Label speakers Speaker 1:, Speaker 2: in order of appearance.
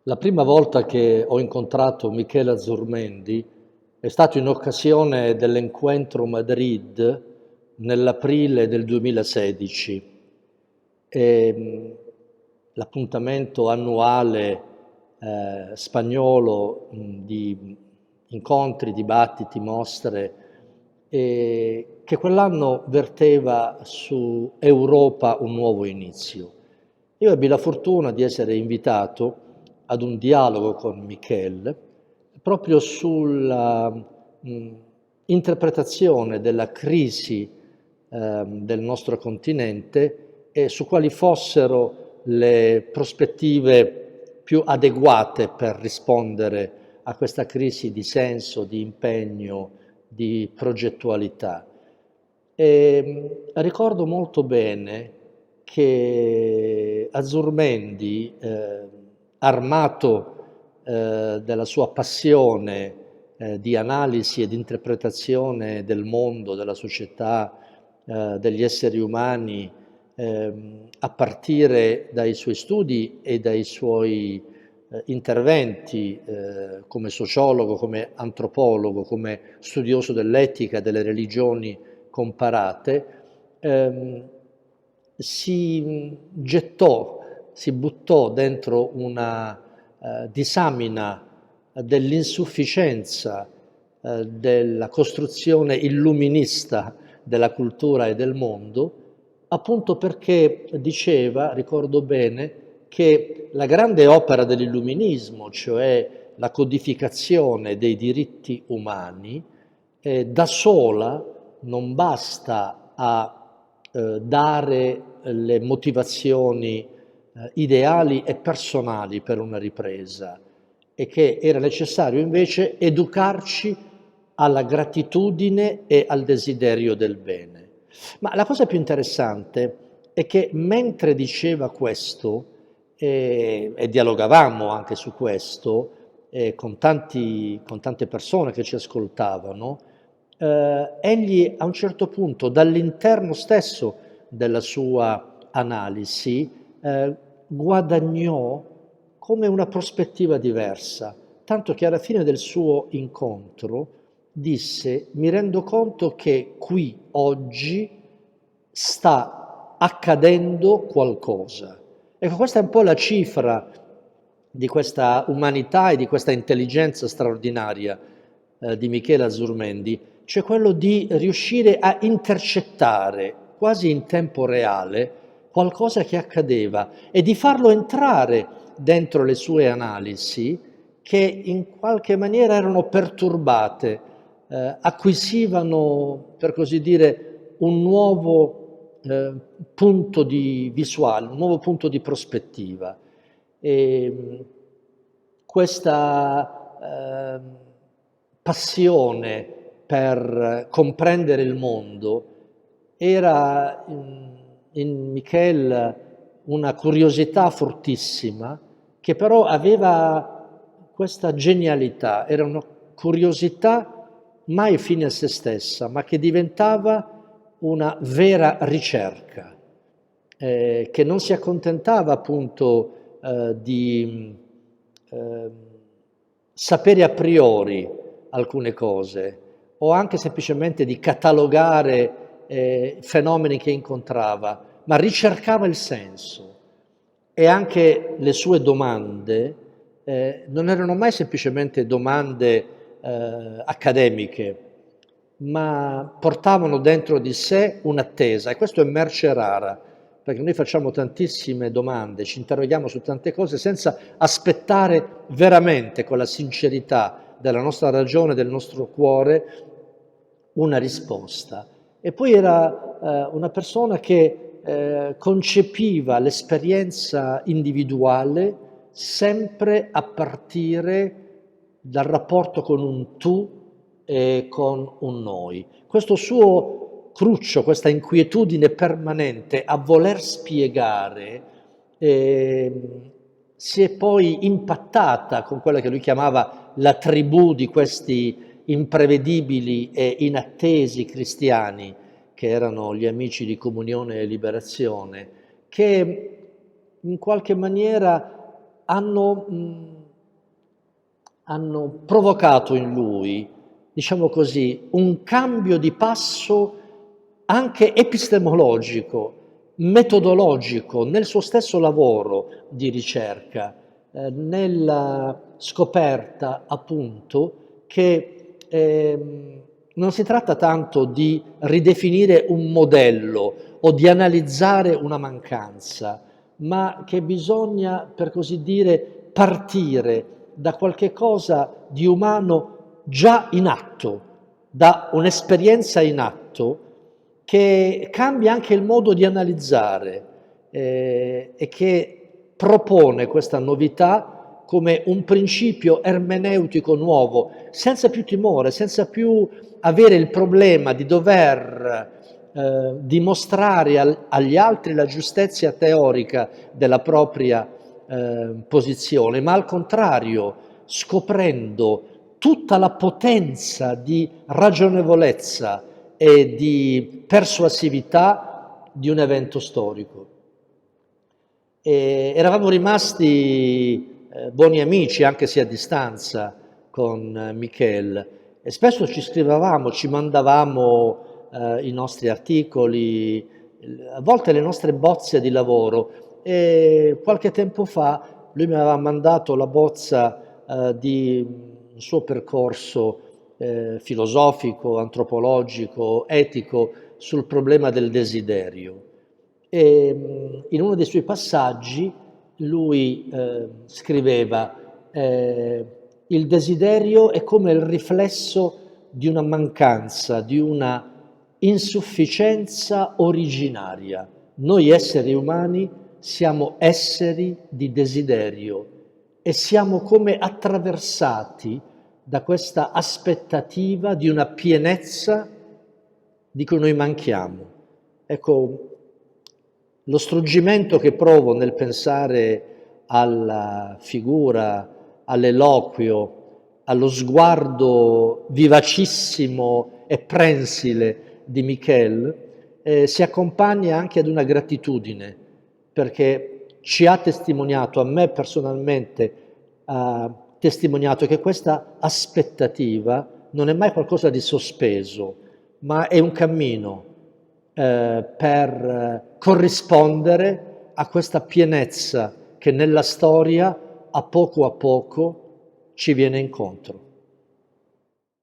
Speaker 1: La prima volta che ho incontrato Michela Azurmendi è stato in occasione dell'Encuentro Madrid nell'aprile del 2016. L'appuntamento annuale spagnolo di incontri, dibattiti, mostre, che quell'anno verteva su Europa un nuovo inizio. Io ebbi la fortuna di essere invitato ad un dialogo con Michel proprio sulla interpretazione della crisi del nostro continente e su quali fossero le prospettive più adeguate per rispondere a questa crisi di senso, di impegno, di progettualità. Ricordo molto bene che Azurmendi, armato della sua passione di analisi e di interpretazione del mondo, della società, degli esseri umani, a partire dai suoi studi e dai suoi interventi come sociologo, come antropologo, come studioso dell'etica e delle religioni comparate, si gettò, si buttò dentro una disamina dell'insufficienza della costruzione illuminista della cultura e del mondo, appunto perché diceva, ricordo bene, che la grande opera dell'illuminismo, cioè la codificazione dei diritti umani, da sola non basta a dare le motivazioni ideali e personali per una ripresa, e che era necessario invece educarci alla gratitudine e al desiderio del bene. Ma la cosa più interessante è che mentre diceva questo, e dialogavamo anche su questo, con tante persone che ci ascoltavano, egli a un certo punto, dall'interno stesso della sua analisi, guadagnò come una prospettiva diversa, tanto che alla fine del suo incontro disse: mi rendo conto che qui oggi sta accadendo qualcosa. Ecco, questa è un po' la cifra di questa umanità e di questa intelligenza straordinaria di Michela Azurmendi, cioè quello di riuscire a intercettare quasi in tempo reale qualcosa che accadeva e di farlo entrare dentro le sue analisi, che in qualche maniera erano perturbate, acquisivano, per così dire, un nuovo punto di visuale, un nuovo punto di prospettiva. E questa passione per comprendere il mondo era in Michel una curiosità fortissima, che però aveva questa genialità, era una curiosità mai fine a se stessa, ma che diventava una vera ricerca, che non si accontentava appunto di sapere a priori alcune cose, o anche semplicemente di catalogare fenomeni che incontrava, ma ricercava il senso. E anche le sue domande non erano mai semplicemente domande accademiche, ma portavano dentro di sé un'attesa, e questo è merce rara, perché noi facciamo tantissime domande, ci interroghiamo su tante cose senza aspettare veramente, con la sincerità della nostra ragione, del nostro cuore, una risposta. E poi era una persona che concepiva l'esperienza individuale sempre a partire dal rapporto con un tu e con un noi. Questo suo cruccio, questa inquietudine permanente a voler spiegare, si è poi impattata con quella che lui chiamava la tribù di questi imprevedibili e inattesi cristiani, che erano gli amici di Comunione e Liberazione, che in qualche maniera hanno, hanno provocato in lui, diciamo così, un cambio di passo anche epistemologico, metodologico nel suo stesso lavoro di ricerca, nella scoperta appunto che non si tratta tanto di ridefinire un modello o di analizzare una mancanza, ma che bisogna, per così dire, partire da qualche cosa di umano già in atto, da un'esperienza in atto che cambia anche il modo di analizzare e che propone questa novità come un principio ermeneutico nuovo, senza più timore, senza più avere il problema di dover dimostrare agli altri la giustezza teorica della propria posizione, ma al contrario, scoprendo tutta la potenza di ragionevolezza e di persuasività di un evento storico. E eravamo rimasti buoni amici, anche se a distanza, con Michel, e spesso ci scrivevamo, ci mandavamo i nostri articoli, a volte le nostre bozze di lavoro, e qualche tempo fa lui mi aveva mandato la bozza di un suo percorso filosofico, antropologico, etico sul problema del desiderio. E in uno dei suoi passaggi lui scriveva il desiderio è come il riflesso di una mancanza, di una insufficienza originaria. Noi esseri umani siamo esseri di desiderio e siamo come attraversati da questa aspettativa di una pienezza di cui noi manchiamo. Ecco, lo struggimento che provo nel pensare alla figura, all'eloquio, allo sguardo vivacissimo e prensile di Michel, si accompagna anche ad una gratitudine, perché ci ha testimoniato, a me personalmente ha testimoniato che questa aspettativa non è mai qualcosa di sospeso, ma è un cammino per corrispondere a questa pienezza che nella storia a poco ci viene incontro.